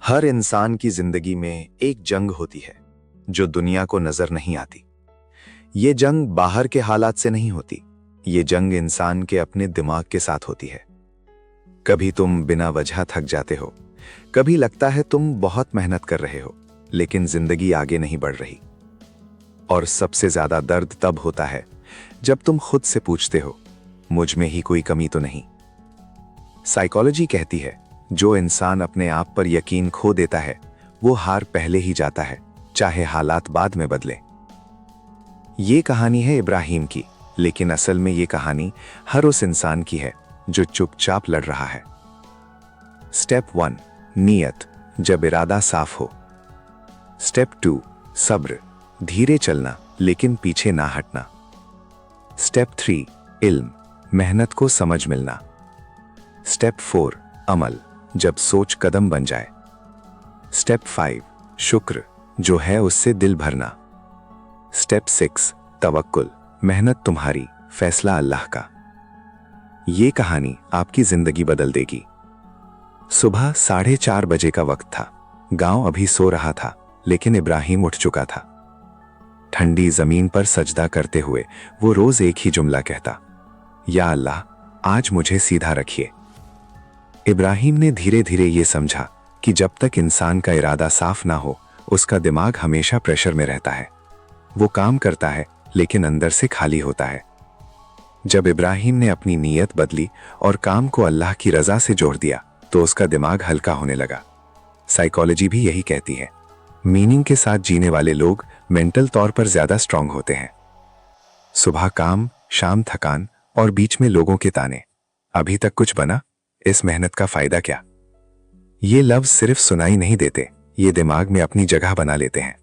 हर इंसान की जिंदगी में एक जंग होती है जो दुनिया को नजर नहीं आती। ये जंग बाहर के हालात से नहीं होती, ये जंग इंसान के अपने दिमाग के साथ होती है। कभी तुम बिना वजह थक जाते हो, कभी लगता है तुम बहुत मेहनत कर रहे हो लेकिन जिंदगी आगे नहीं बढ़ रही। और सबसे ज्यादा दर्द तब होता है जब तुम खुद से पूछते हो, मुझ में ही कोई कमी तो नहीं। साइकोलॉजी कहती है जो इंसान अपने आप पर यकीन खो देता है वो हार पहले ही जाता है, चाहे हालात बाद में बदले। ये कहानी है इब्राहिम की, लेकिन असल में ये कहानी हर उस इंसान की है जो चुपचाप लड़ रहा है। स्टेप 1, नीयत, जब इरादा साफ हो। स्टेप 2, सब्र, धीरे चलना लेकिन पीछे ना हटना। स्टेप 3, इल्म, मेहनत को समझ मिलना। स्टेप 4, अमल, जब सोच कदम बन जाए। स्टेप 5, शुक्र, जो है उससे दिल भरना। स्टेप 6, तवक्कुल, मेहनत तुम्हारी, फैसला अल्लाह का। ये कहानी आपकी जिंदगी बदल देगी। सुबह 4:30 बजे का वक्त था। गांव अभी सो रहा था लेकिन इब्राहिम उठ चुका था। ठंडी जमीन पर सजदा करते हुए वो रोज एक ही जुमला कहता, या अल्लाह, आज मुझे सीधा रखिए। इब्राहिम ने धीरे धीरे ये समझा कि जब तक इंसान का इरादा साफ ना हो उसका दिमाग हमेशा प्रेशर में रहता है। वो काम करता है लेकिन अंदर से खाली होता है। जब इब्राहिम ने अपनी नीयत बदली और काम को अल्लाह की रजा से जोड़ दिया तो उसका दिमाग हल्का होने लगा। साइकोलॉजी भी यही कहती है, मीनिंग के साथ जीने वाले लोग मेंटल तौर पर ज्यादा स्ट्रांग होते हैं। सुबह काम, शाम थकान और बीच में लोगों के ताने, अभी तक कुछ बना? इस मेहनत का फायदा क्या? ये लफ्ज सिर्फ सुनाई नहीं देते, ये दिमाग में अपनी जगह बना लेते हैं।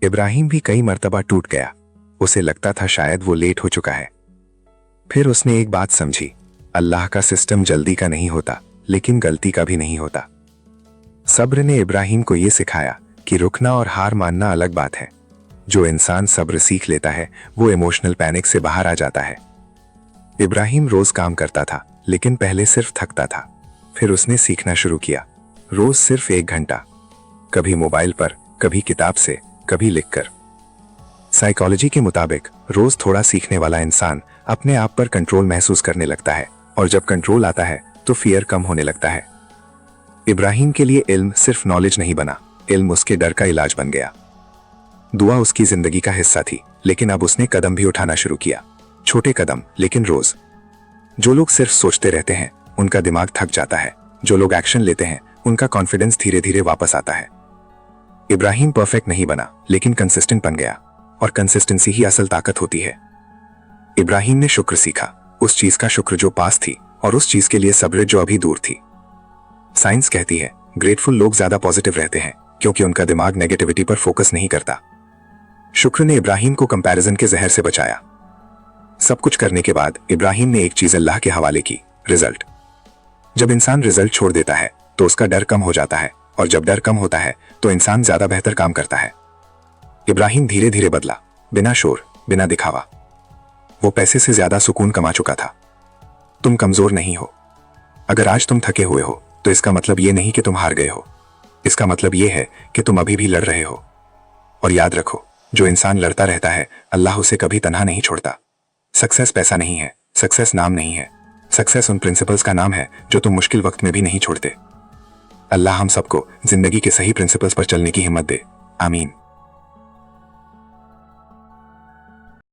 इब्राहिम भी कई मर्तबा टूट गया। उसे लगता था शायद वो लेट हो चुका है। फिर उसने एक बात समझी, अल्लाह का सिस्टम जल्दी का नहीं होता लेकिन गलती का भी नहीं होता। सब्र ने इब्राहिम को यह सिखाया कि रुकना और हार मानना अलग बात है। जो इंसान सब्र सीख लेता है वो इमोशनल पैनिक से बाहर आ जाता है। इब्राहिम रोज काम करता था लेकिन पहले सिर्फ थकता था। फिर उसने सीखना शुरू किया, रोज सिर्फ 1 घंटा, कभी मोबाइल पर, कभी किताब से, कभी लिखकर। साइकोलॉजी के मुताबिक रोज थोड़ा सीखने वाला इंसान अपने आप पर कंट्रोल महसूस करने लगता है और जब कंट्रोल आता है तो फियर कम होने लगता है। इब्राहिम के लिए इल्म सिर्फ नॉलेज नहीं बना, इल्म उसके डर का इलाज बन गया। दुआ उसकी जिंदगी का हिस्सा थी लेकिन अब उसने कदम भी उठाना शुरू किया, छोटे कदम लेकिन रोज। जो लोग सिर्फ सोचते रहते हैं उनका दिमाग थक जाता है, जो लोग एक्शन लेते हैं उनका कॉन्फिडेंस धीरे धीरे वापस आता है। इब्राहिम परफेक्ट नहीं बना लेकिन कंसिस्टेंट बन गया और कंसिस्टेंसी ही असल ताकत होती है। इब्राहिम ने शुक्र सीखा, उस चीज का शुक्र जो पास थी और उस चीज के लिए सब्र जो अभी दूर थी। साइंस कहती है ग्रेटफुल लोग ज्यादा पॉजिटिव रहते हैं क्योंकि उनका दिमाग नेगेटिविटी पर फोकस नहीं करता। शुक्र ने इब्राहिम को कंपैरिजन के जहर से बचाया। सब कुछ करने के बाद इब्राहिम ने एक चीज अल्लाह के हवाले की, रिजल्ट। जब इंसान रिजल्ट छोड़ देता है तो उसका डर कम हो जाता है और जब डर कम होता है तो इंसान ज्यादा बेहतर काम करता है। इब्राहिम धीरे धीरे बदला, बिना शोर, बिना दिखावा। वो पैसे से ज्यादा सुकून कमा चुका था। तुम कमजोर नहीं हो। अगर आज तुम थके हुए हो तो इसका मतलब ये नहीं कि तुम हार गए हो, इसका मतलब ये है कि तुम अभी भी लड़ रहे हो। और याद रखो, जो इंसान लड़ता रहता है अल्लाह उसे कभी तन्हा नहीं छोड़ता। सक्सेस पैसा नहीं है, सक्सेस नाम नहीं है, सक्सेस उन प्रिंसिपल्स का नाम है जो तुम मुश्किल वक्त में भी नहीं छोड़ते। अल्लाह हम सबको जिंदगी के सही प्रिंसिपल्स पर चलने की हिम्मत दे। आमीन।